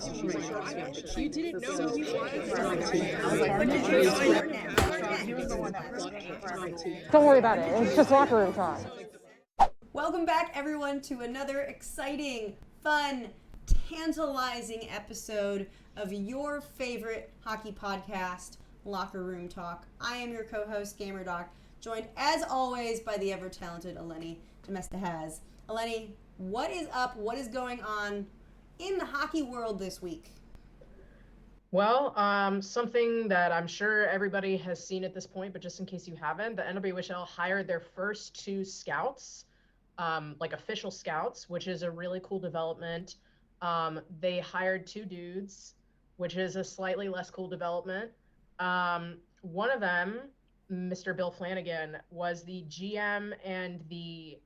You didn't know he Don't worry about it. It's just locker room talk. Welcome back, everyone, to another exciting, fun, tantalizing episode of your favorite hockey podcast, Locker Room Talk. I am your co-host, GamerDoc, joined as always by the ever-talented Eleni Domestahaz. Eleni, what is up? What is going on in the hockey world this week? Well, something that I'm sure everybody has seen at this point, but just in case you haven't, the PWHPA hired their first 2 scouts, like official scouts, which is a really cool development. They hired 2 dudes, which is a slightly less cool development. One of them, Mr. Bill Flanagan, was the GM and the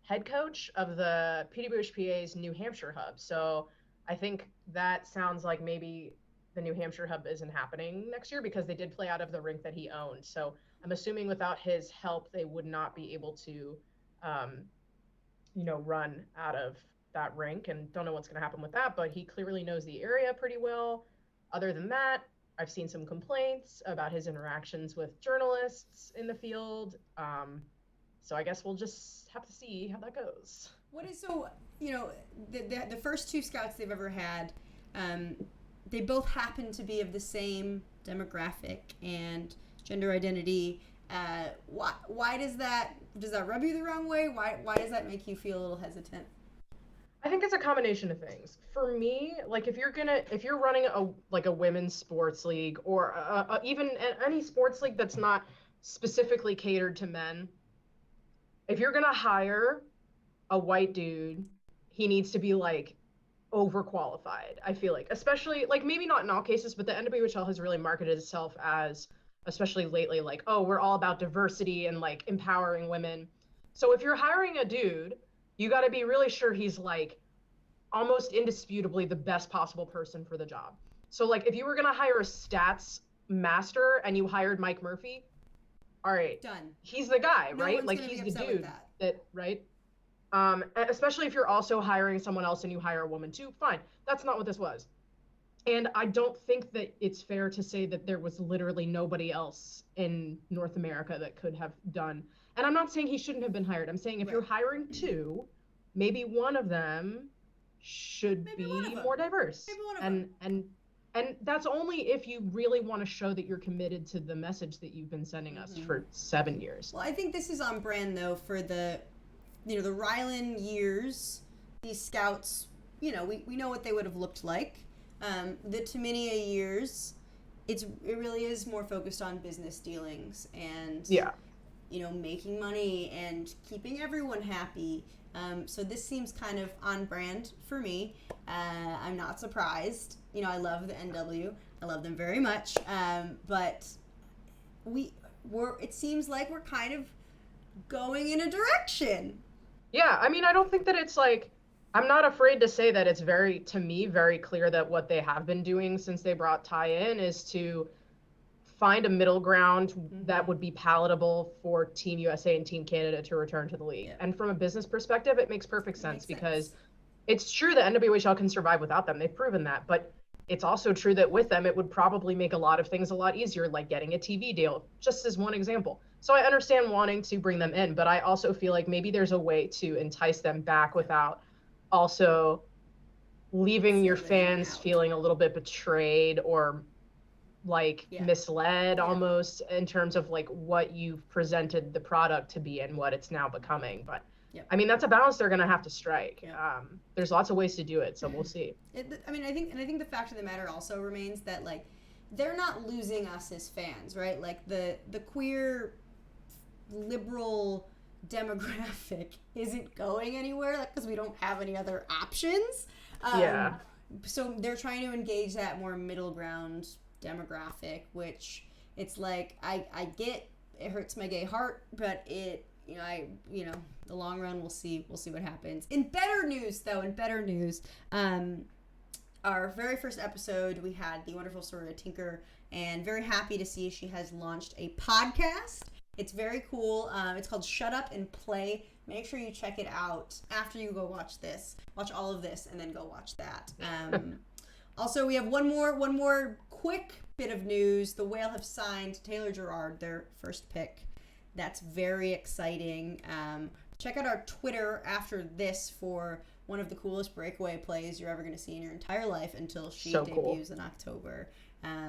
head coach of the PWHPA's New Hampshire hub. So I think that sounds like maybe the New Hampshire hub isn't happening next year because they did play out of the rink that he owned. So I'm assuming without his help, they would not be able to, run out of that rink, and don't know what's going to happen with that, but he clearly knows the area pretty well. Other than that, I've seen some complaints about his interactions with journalists in the field. So I guess we'll just have to see how that goes. The first 2 scouts they've ever had, they both happen to be of the same demographic and gender identity. Why does that rub you the wrong way? Why does that make you feel a little hesitant? I think it's a combination of things. For me, like if you're running a women's sports league or even any sports league that's not specifically catered to men, if you're gonna hire a white dude, he needs to be like overqualified. I feel like, especially like maybe not in all cases, but the NWHL has really marketed itself as, especially lately, like, oh, we're all about diversity and like empowering women. So if you're hiring a dude, you got to be really sure he's like almost indisputably the best possible person for the job. So like if you were gonna hire a stats master and you hired Mike Murphy, all right, done. He's the guy, No right? one's Like gonna he's be the upset dude with that. right? Especially if you're also hiring someone else and you hire a woman too, fine. That's not what this was. And I don't think that it's fair to say that there was literally nobody else in North America that could have done. And I'm not saying he shouldn't have been hired. I'm saying if you're hiring 2, maybe one of them should be more diverse. Maybe one of them. And that's only if you really want to show that you're committed to the message that you've been sending us for 7 years. Well, I think this is on brand though for the Ryland years. These scouts, we know what they would have looked like. The Taminia years, it really is more focused on business dealings and making money and keeping everyone happy. So this seems kind of on brand for me. I'm not surprised. I love the NW. I love them very much. But it seems like we're kind of going in a direction. Yeah, I mean, I don't think that it's like, I'm not afraid to say that it's very clear that what they have been doing since they brought Ty in is to find a middle ground that would be palatable for Team USA and Team Canada to return to the league. Yeah. And from a business perspective, it makes perfect sense because it's true that NWHL can survive without them. They've proven that. But it's also true that with them, it would probably make a lot of things a lot easier, like getting a TV deal, just as one example. So I understand wanting to bring them in, but I also feel like maybe there's a way to entice them back without also leaving your fans feeling a little bit betrayed or misled almost in terms of like what you've presented the product to be and what it's now becoming. But I mean, that's a balance they're going to have to strike. There's lots of ways to do it, so we'll see. I think the fact of the matter also remains that like they're not losing us as fans, right? Like the queer liberal demographic isn't going anywhere because we don't have any other options. So they're trying to engage that more middle ground demographic, which it's like I get it hurts my gay heart, but it the long run we'll see what happens. In better news, our very first episode we had the wonderful Soraya Tinker, and very happy to see she has launched a podcast. It's very cool. It's called Shut Up and Play make sure you check it out after you go watch this. Watch all of this and then go watch that. Also, we have one more quick bit of news. The Whale have signed Taylor Gerard, their first pick. That's very exciting. Check out our Twitter after this for one of the coolest breakaway plays you're ever going to see in your entire life until she debuts in October.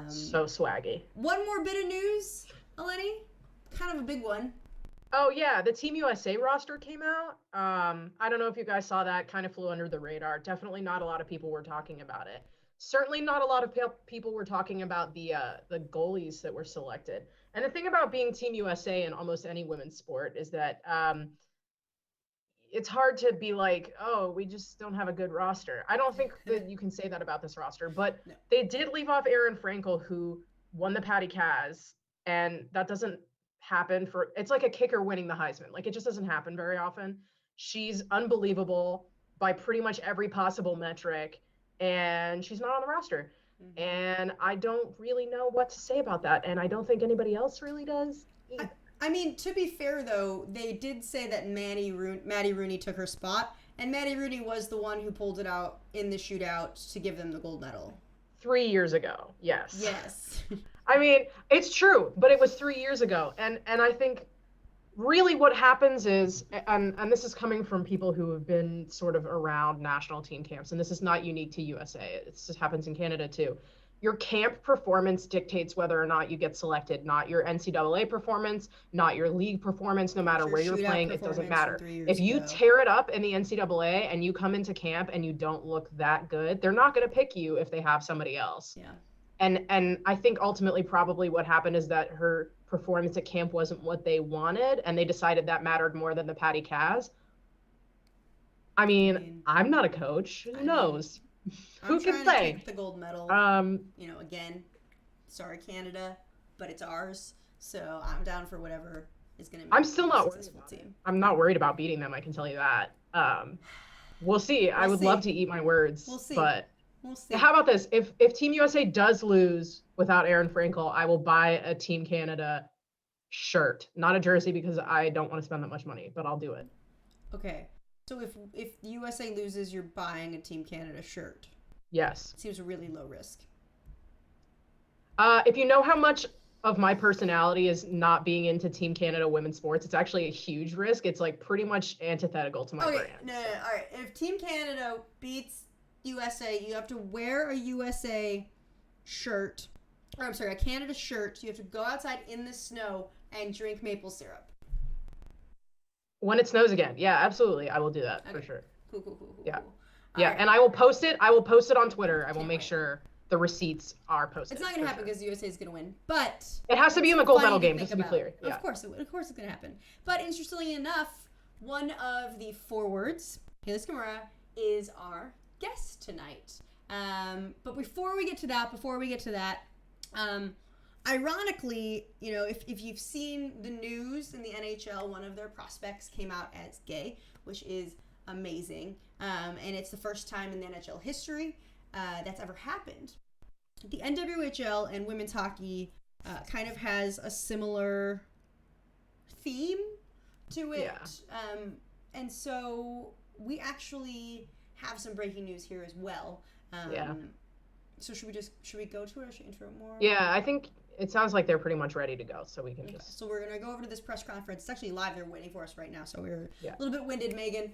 So swaggy. One more bit of news, Eleni. Kind of a big one. Oh, yeah. The Team USA roster came out. I don't know if you guys saw that. Kind of flew under the radar. Definitely not a lot of people were talking about it. Certainly not a lot of people were talking about the goalies that were selected. And the thing about being Team USA in almost any women's sport is that it's hard to be like, oh, we just don't have a good roster. I don't think that you can say that about this roster, but they did leave off Erin Frankel, who won the Patty Kaz, and that doesn't happen it's like a kicker winning the Heisman. Like, it just doesn't happen very often. She's unbelievable by pretty much every possible metric, and she's not on the roster. Mm-hmm. And I don't really know what to say about that, and I don't think anybody else really does either. I mean, to be fair, though, they did say that Maddie Rooney took her spot, and Maddie Rooney was the one who pulled it out in the shootout to give them the gold medal. 3 years ago, yes. Yes. I mean, it's true, but it was 3 years ago. And I think really what happens is, and this is coming from people who have been sort of around national team camps, and this is not unique to USA. It just happens in Canada, too. Your camp performance dictates whether or not you get selected, not your NCAA performance, not your league performance, no matter where you're playing, it doesn't matter. If you tear it up in the NCAA and you come into camp and you don't look that good, they're not going to pick you if they have somebody else. Yeah. And I think ultimately probably what happened is that her performance at camp wasn't what they wanted, and they decided that mattered more than the Patty Kaz. I mean, I'm not a coach. Who knows? Who can say? To take the gold medal. Again, sorry Canada, but it's ours. So I'm down for whatever is going to. I'm still not worried about it. I'm not worried about beating them. I can tell you that. We'll see. I would love to eat my words. We'll see. But we'll see. How about this? If Team USA does lose without Erin Frankel, I will buy a Team Canada shirt, not a jersey, because I don't want to spend that much money. But I'll do it. Okay. So if USA loses, you're buying a Team Canada shirt? Yes. Seems a really low risk. If you know how much of my personality is not being into Team Canada women's sports, it's actually a huge risk. It's like pretty much antithetical to my brand. No, all right. If Team Canada beats USA, you have to wear a USA shirt. Or I'm sorry, a Canada shirt. You have to go outside in the snow and drink maple syrup. When it snows again. Yeah, absolutely. I will do that for sure. Cool. Yeah. Cool. Yeah, right. And I will post it. I will post it on Twitter. I will make sure the receipts are posted. It's not going to happen because USA is going to win, but it has to be in the gold medal game, just to be clear. Yeah. Of course it's going to happen. But interestingly enough, one of the forwards, Hayley Scamurra, is our guest tonight. But before we get to that, ironically, if you've seen the news in the NHL, one of their prospects came out as gay, which is amazing. And it's the first time in the NHL history that's ever happened. The NWHL and women's hockey kind of has a similar theme to it. Yeah. And so we actually have some breaking news here as well. So should we go to it, or should we intro more? Yeah, I think it sounds like they're pretty much ready to go, so we can just... So we're going to go over to this press conference. It's actually live. They're waiting for us right now, so we're a little bit winded, Megan.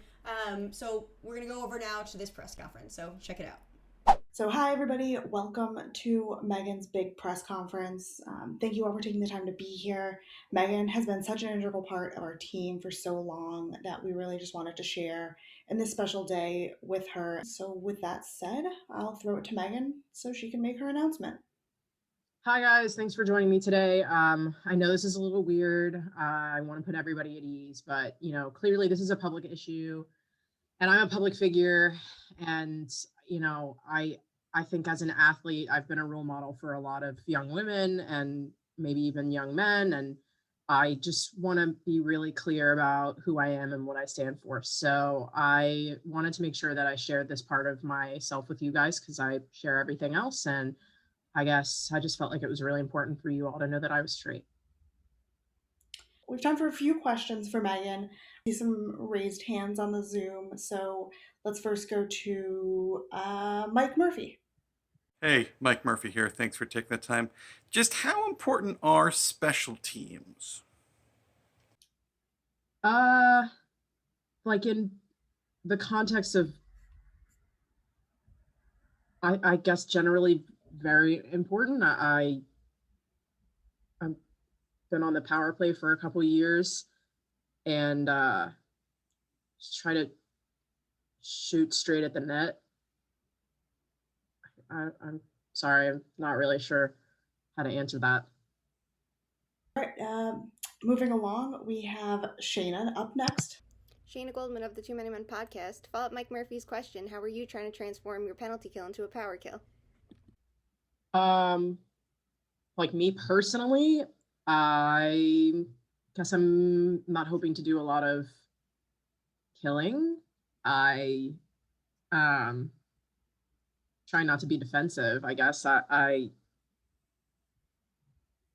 So we're going to go over now to this press conference, so check it out. So hi, everybody. Welcome to Megan's big press conference. Thank you all for taking the time to be here. Megan has been such an integral part of our team for so long that we really just wanted to share in this special day with her. So with that said, I'll throw it to Megan so she can make her announcement. Hi guys, thanks for joining me today. I know this is a little weird. I want to put everybody at ease, but clearly this is a public issue and I'm a public figure. And, I think as an athlete, I've been a role model for a lot of young women and maybe even young men. And I just want to be really clear about who I am and what I stand for. So I wanted to make sure that I shared this part of myself with you guys because I share everything else. And I guess I just felt like it was really important for you all to know that I was straight. We've time for a few questions for Megan. See some raised hands on the Zoom. So let's first go to Mike Murphy. Hey, Mike Murphy here. Thanks for taking the time. Just how important are special teams? Like in the context of, I guess generally very important. I've been on the power play for a couple years, and just try to shoot straight at the net. I'm sorry, I'm not really sure how to answer that. All right, moving along, we have Shayna up next. Shayna Goldman of the Too Many Men podcast. Follow up Mike Murphy's question: how are you trying to transform your penalty kill into a power kill? Like me personally, I guess I'm not hoping to do a lot of killing. I try not to be defensive. I guess I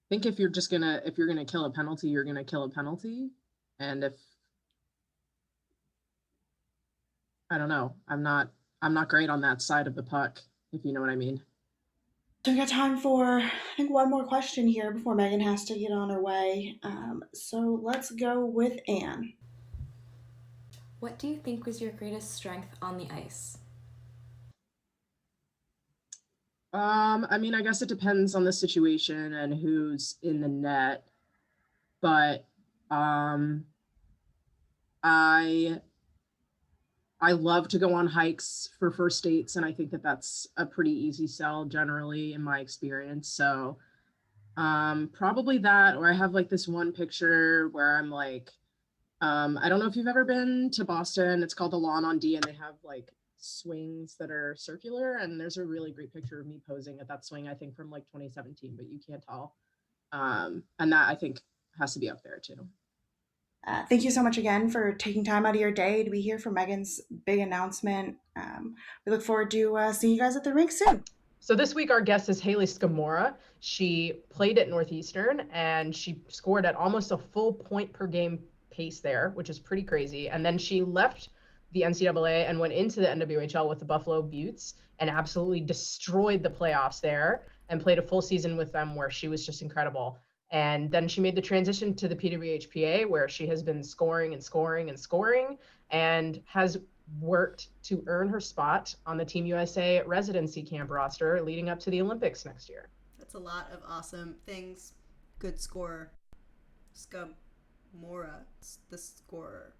think if you're gonna kill a penalty, you're gonna kill a penalty. And if I don't know, I'm not great on that side of the puck, if you know what I mean. So we got time for, I think, one more question here before Megan has to get on her way. So let's go with Anne. What do you think was your greatest strength on the ice? I mean, I guess it depends on the situation and who's in the net, but I love to go on hikes for first dates, and I think that that's a pretty easy sell generally in my experience. So probably that, or I have like this one picture where I'm like, I don't know if you've ever been to Boston. It's called the Lawn on D, and they have like swings that are circular, and there's a really great picture of me posing at that swing, I think from like 2017, but you can't tell. And that I think has to be up there too. Thank you so much again for taking time out of your day to be here for Megan's big announcement. We look forward to seeing you guys at the rink soon. So this week our guest is Hayley Scamurra. She played at Northeastern and she scored at almost a full point per game pace there, which is pretty crazy. And then she left the NCAA and went into the NWHL with the Buffalo Beauts and absolutely destroyed the playoffs there and played a full season with them where she was just incredible. And then she made the transition to the PWHPA where she has been scoring and scoring and scoring and has worked to earn her spot on the Team USA residency camp roster leading up to the Olympics next year. That's a lot of awesome things. Good scorer. Scamurra. The scorer.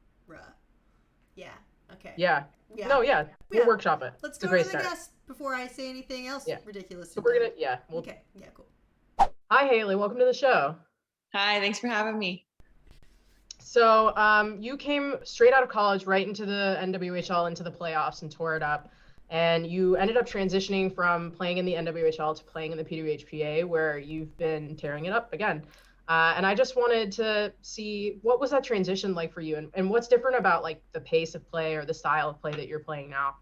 Yeah. Okay. Yeah. Yeah. No, yeah. We'll workshop it. Let's it's go a great to the start. guest before I say anything else ridiculous. So we're gonna Okay. Yeah, cool. Hi Hayley, welcome to the show. Hi, thanks for having me. So you came straight out of college right into the NWHL, into the playoffs, and tore it up. And you ended up transitioning from playing in the NWHL to playing in the PWHPA, where you've been tearing it up again. And I just wanted to see, what was that transition like for you, and what's different about like the pace of play or the style of play that you're playing now?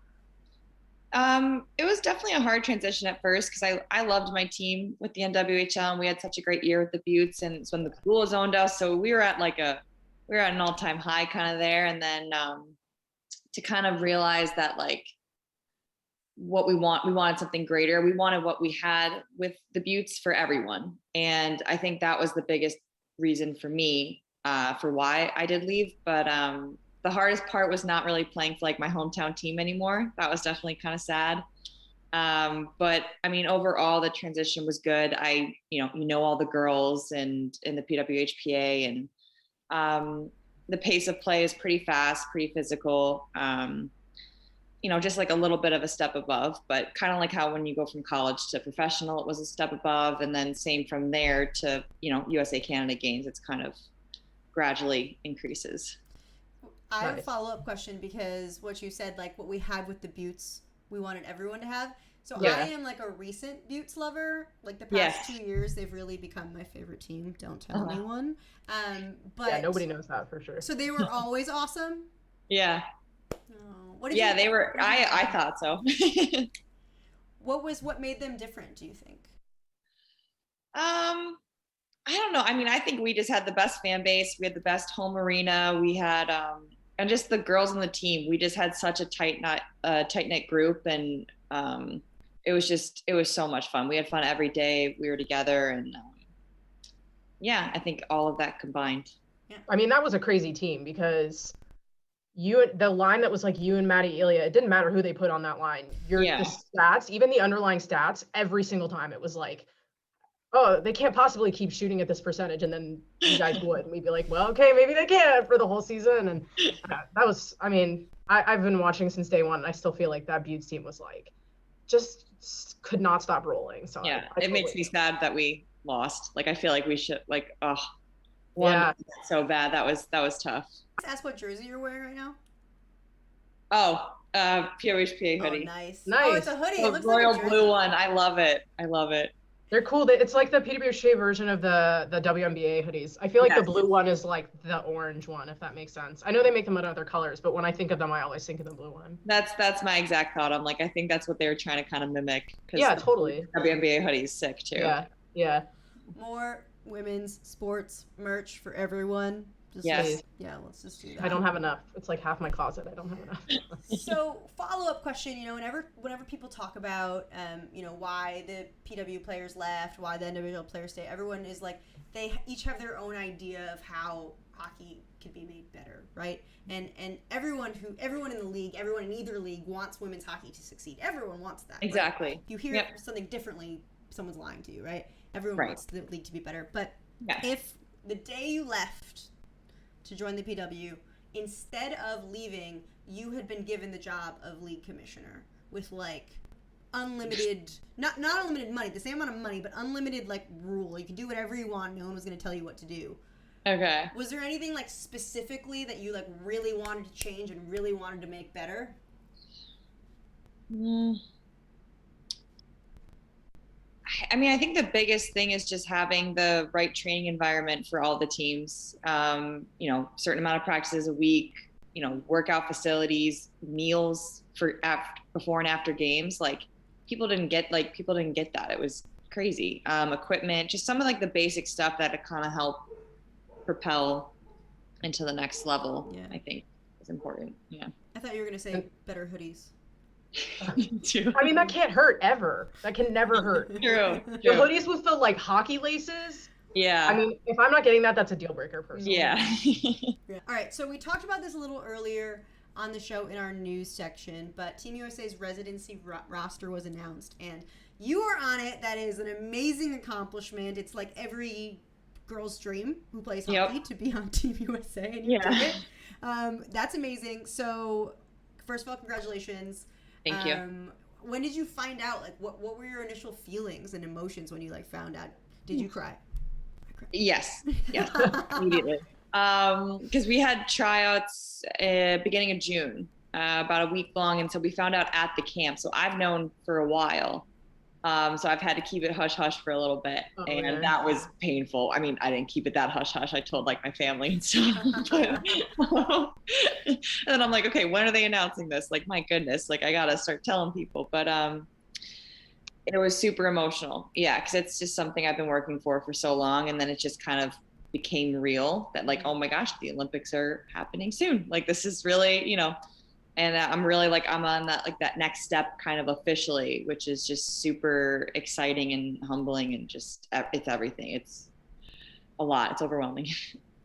It was definitely a hard transition at first because I loved my team with the NWHL and we had such a great year with the Beauts, and it's when the Blues owned us, so we were at an all-time high kind of there. And then to kind of realize that like what we wanted something greater. We wanted what we had with the Beauts for everyone, and I think that was the biggest reason for me for why I did leave. But the hardest part was not really playing for like my hometown team anymore. That was definitely kind of sad. But I mean, overall the transition was good. I, all the girls and in the PWHPA, and the pace of play is pretty fast, pretty physical. Just like a little bit of a step above, but kind of like how when you go from college to professional, it was a step above. And then same from there to, USA Canada games, it's kind of gradually increases. I have a follow-up question because what you said, like what we had with the Beauts, we wanted everyone to have. So yeah. I am like a recent Beauts lover. Like the past 2 years, they've really become my favorite team. Don't tell anyone. But yeah, nobody knows that for sure. So they were always awesome? Yeah. What they were. I thought so. What made them different, do you think? I don't know. I mean, I think we just had the best fan base. We had the best home arena. We had, and just the girls on the team. We just had such a tight knit group, and it was so much fun. We had fun every day. We were together, and yeah, I think all of that combined. Yeah. I mean, that was a crazy team because the line that was like you and Maddie Ilya, it didn't matter who they put on that line. The stats, even the underlying stats, every single time it was like, oh, they can't possibly keep shooting at this percentage, and then you guys would, and we'd be like, well, okay, maybe they can for the whole season. And that was, I mean, I've been watching since day one, and I still feel like that Buttes team was like, just could not stop rolling. So yeah, it makes me sad that we lost. Like, I feel like we should, like, one so bad. That was tough. Ask what jersey you're wearing right now. Oh, PWHPA hoodie. Oh, nice. Oh, it's a hoodie. The it looks royal like a blue one. I love it. They're cool. It's like the PWHPA version of the WNBA hoodies. I feel like the blue one is like the orange one, if that makes sense. I know they make them in other colors, but when I think of them, I always think of the blue one. That's my exact thought. I'm like, I think that's what they were trying to kind of mimic. Yeah, totally. WNBA hoodie is sick too. Yeah. More women's sports merch for everyone. Yes. Let's just do that. I don't have enough. It's like half my closet. I don't have enough. So, follow-up question, whenever people talk about, why the PW players left, why the individual players stay, everyone is like, they each have their own idea of how hockey can be made better, right? And everyone in the league, everyone in either league wants women's hockey to succeed. Everyone wants that. Exactly. Right? If you hear something differently, someone's lying to you, right? Everyone wants the league to be better. But if the day you left to join the PW, instead of leaving, you had been given the job of league commissioner with like unlimited, not unlimited money, the same amount of money, but unlimited like rule. You can do whatever you want. No one was going to tell you what to do. Okay. Was there anything like specifically that you like really wanted to change and really wanted to make better? I mean, I think the biggest thing is just having the right training environment for all the teams. Certain amount of practices a week, workout facilities, meals for before and after games. Like people didn't get that. It was crazy. Equipment, just some of like the basic stuff that kind of help propel into the next level. Yeah. I think is important. Yeah. I thought you were going to say better hoodies. True. I mean, that can't hurt ever. That can never hurt. True. The hoodies with the like hockey laces. Yeah. I mean, if I'm not getting that, that's a deal breaker personally. Yeah. All right. So we talked about this a little earlier on the show in our news section, but Team USA's residency roster was announced, and you are on it. That is an amazing accomplishment. It's like every girl's dream who plays hockey to be on Team USA, and you did it. That's amazing. So, first of all, congratulations. Thank you. When did you find out? Like, what were your initial feelings and emotions when you like found out? Did you cry? Yes, immediately. Because we had tryouts beginning of June, about a week long, and so we found out at the camp. So I've known for a while. So I've had to keep it hush hush for a little bit, and that was painful. I mean, I didn't keep it that hush hush. I told like my family and stuff. And then I'm like, okay, when are they announcing this? Like, my goodness, like I gotta start telling people. But it was super emotional, because it's just something I've been working for so long, and then it just kind of became real that like, oh my gosh, the Olympics are happening soon. Like this is really, and I'm really like, I'm on that next step kind of officially, which is just super exciting and humbling, and just, it's everything. It's a lot. It's overwhelming.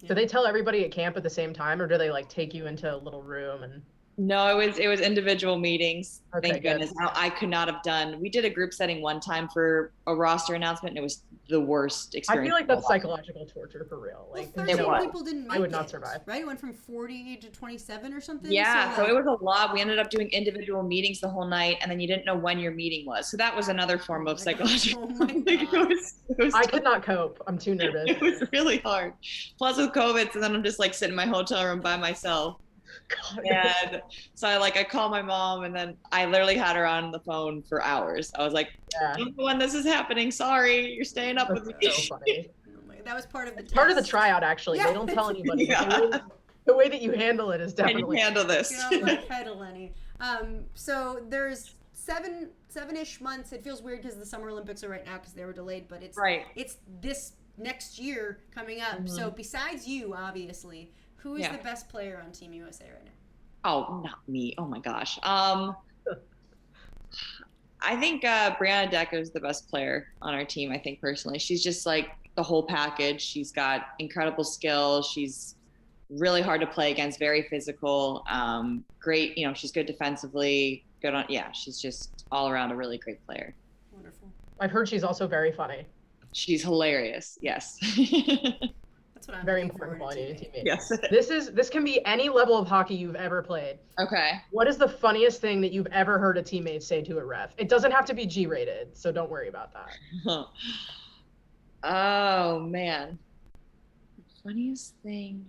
Do they tell everybody at camp at the same time, or do they like take you into a little room and? No, it was individual meetings. Okay, Thank goodness. I could not have done. We did a group setting one time for a roster announcement, and it was the worst experience. I feel like that's psychological torture for real. Like, 13 people didn't make it. I would not survive. Right? It went from 40 to 27 or something. Yeah, so it was a lot. We ended up doing individual meetings the whole night, and then you didn't know when your meeting was. So that was another form of psychological. Oh my God. It was I could not cope. I'm too nervous. It was really hard. Plus with COVID, so then I'm just like sitting in my hotel room by myself. God. And so I called my mom, and then I literally had her on the phone for hours. I was like, I don't know when this is happening. Sorry, you're staying up with me. So funny. That was part of the test. Part of the tryout, actually. They don't tell anybody. The way that you handle it is definitely. Can you handle this? Get on my head, Eleni. So there's seven-ish months. It feels weird because the Summer Olympics are right now because they were delayed, but it's right. It's this next year coming up. So besides you, obviously, who is Yeah. the best player on Team USA right now? Oh, not me. Oh my gosh. I think Brianna Decker is the best player on our team. I think personally, she's just like the whole package. She's got incredible skill. She's really hard to play against. Very physical. Great. You know, she's good defensively. Good on. Yeah, she's just all around a really great player. Wonderful. I've heard she's also very funny. She's hilarious. Yes. That's what I'm Very looking important forward quality in a to. teammate. Yes. This can be any level of hockey you've ever played. Okay. What is the funniest thing that you've ever heard a teammate say to a ref? It doesn't have to be G-rated, so don't worry about that. Oh man. Funniest thing.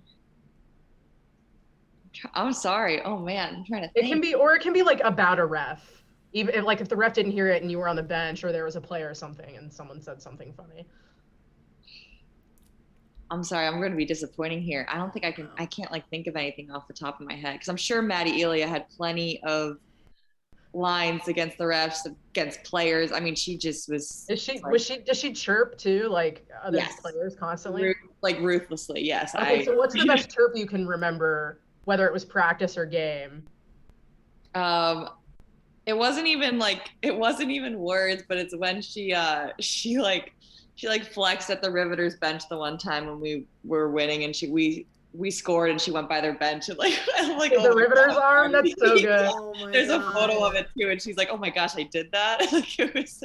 I'm sorry. Oh man, I'm trying to think. It can be like about a ref. Even if the ref didn't hear it and you were on the bench or there was a player or something and someone said something funny. I'm sorry, I'm going to be disappointing here. I don't think I can't like think of anything off the top of my head because I'm sure Maddie Elia had plenty of lines against the refs, against players. I mean, she just was. Does she chirp too, like other Yes. players constantly? Like ruthlessly, yes. Okay, so what's the best chirp you can remember, whether it was practice or game? It wasn't even words, but it's when she flexed at the Riveters bench the one time when we were winning and we scored and she went by their bench and like the Riveters arm. That's so good. Oh my There's God. a photo of it too, and she's like, "Oh my gosh, I did that!" Like it was.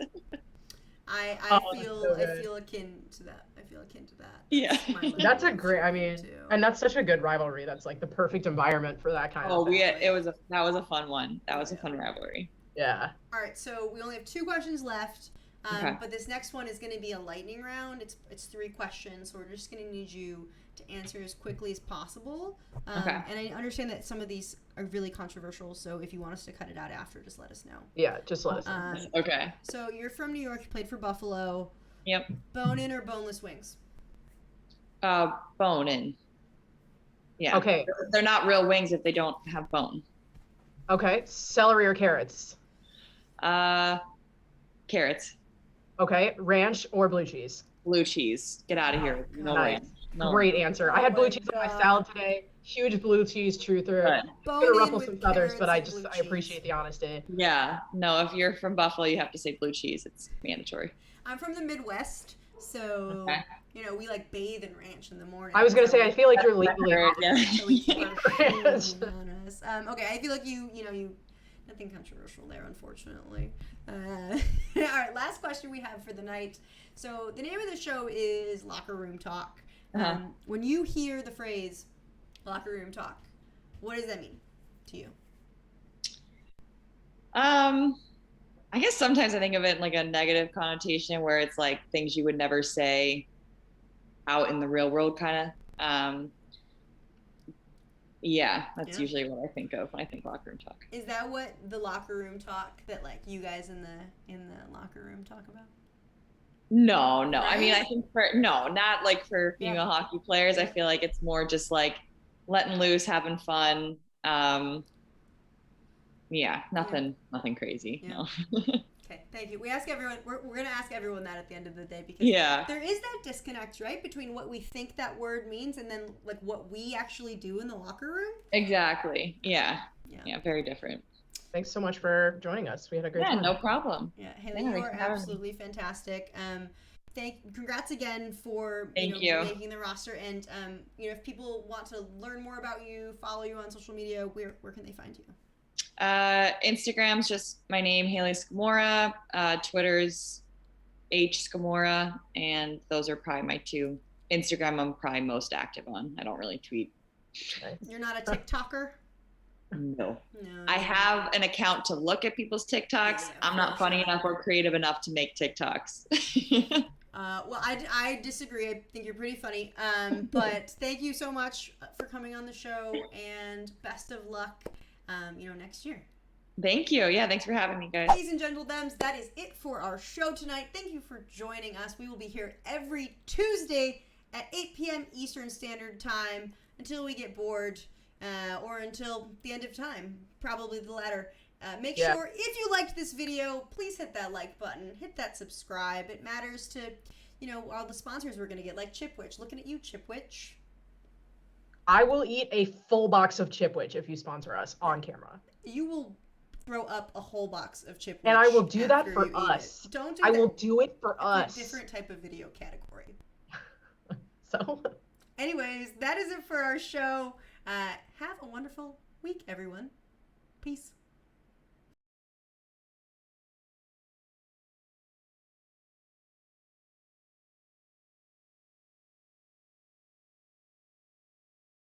I so feel akin to that. Yeah. That's a great. I mean, and that's such a good rivalry. That's like the perfect environment for that kind of thing. That was a fun one. That was a fun rivalry. Yeah. All right, so we only have 2 questions left. Okay. But this next one is going to be a lightning round. It's 3 questions, so we're just going to need you to answer as quickly as possible. Okay. And I understand that some of these are really controversial, so if you want us to cut it out after, just let us know. Yeah, just let us know. Okay. So you're from New York. You played for Buffalo. Yep. Bone-in or boneless wings? Bone in. Yeah. Okay. They're not real wings if they don't have bone. Okay. Celery or carrots? Carrots. Okay. Ranch or blue cheese? Blue cheese. Get out of here. No Nice. ranch. No. Great answer. I had Oh blue my cheese on my God. salad today. Huge blue cheese truther. Good. I'm gonna ruffle Bone-in some with feathers, but carrots and blue I cheese. appreciate the honesty. Yeah. No, if you're from Buffalo, you have to say blue cheese. It's mandatory. I'm from the Midwest, so Okay. we like bathe in ranch in the morning. I was gonna say so- I feel like you're legally Yeah. So we keep our Yes. food on us. Okay, I feel like you nothing controversial there, unfortunately. All right, last question we have for the night. So the name of the show is Locker Room Talk. When you hear the phrase locker room talk, what does that mean to you? I guess sometimes I think of it in like a negative connotation where it's like things you would never say out in the real world kind of. Yeah, that's usually what I think of when I think locker room talk. Is that what the locker room talk that like you guys in the locker room talk about? No. I Right? mean, I think not like for female hockey players. I feel like it's more just like letting loose, having fun. Nothing crazy. Yeah. No. Okay, thank you. We ask everyone. We're gonna ask everyone that at the end of the day because Yeah. there is that disconnect, right, between what we think that word means and then like what we actually do in the locker room. Exactly. Yeah. Very different. Thanks so much for joining us. We had a great time. No problem. Yeah, Hayley, Yeah, you thanks are for having me. absolutely fantastic. Congrats again for Thank you. making the roster. And if people want to learn more about you, follow you on social media, where can they find you? Instagram's just my name, Hayley Scamurra. Twitter's H Scamurra, and those are probably my 2. Instagram I'm probably most active on. I don't really tweet. You're not a TikToker? No. No. I have an account to look at people's TikToks. Yeah, I'm not for funny sure. enough or creative enough to make TikToks. Well, I disagree. I think you're pretty funny. But thank you so much for coming on the show, and best of luck, next year. Thank you. Yeah, thanks for having me, guys. Ladies and gentlemen, that is it for our show tonight. Thank you for joining us. We will be here every Tuesday at 8 p.m. Eastern Standard Time until we get bored, or until the end of time. Probably the latter. Make sure, if you liked this video, please hit that like button. Hit that subscribe. It matters to all the sponsors we're going to get, like Chipwich. Looking at you, Chipwich. I will eat a full box of Chipwich if you sponsor us on camera. You will throw up a whole box of Chipwich. And I will do that for us. Don't do I that. will do it for us. A different type of video category. So, anyways, that is it for our show. Have a wonderful week, everyone. Peace.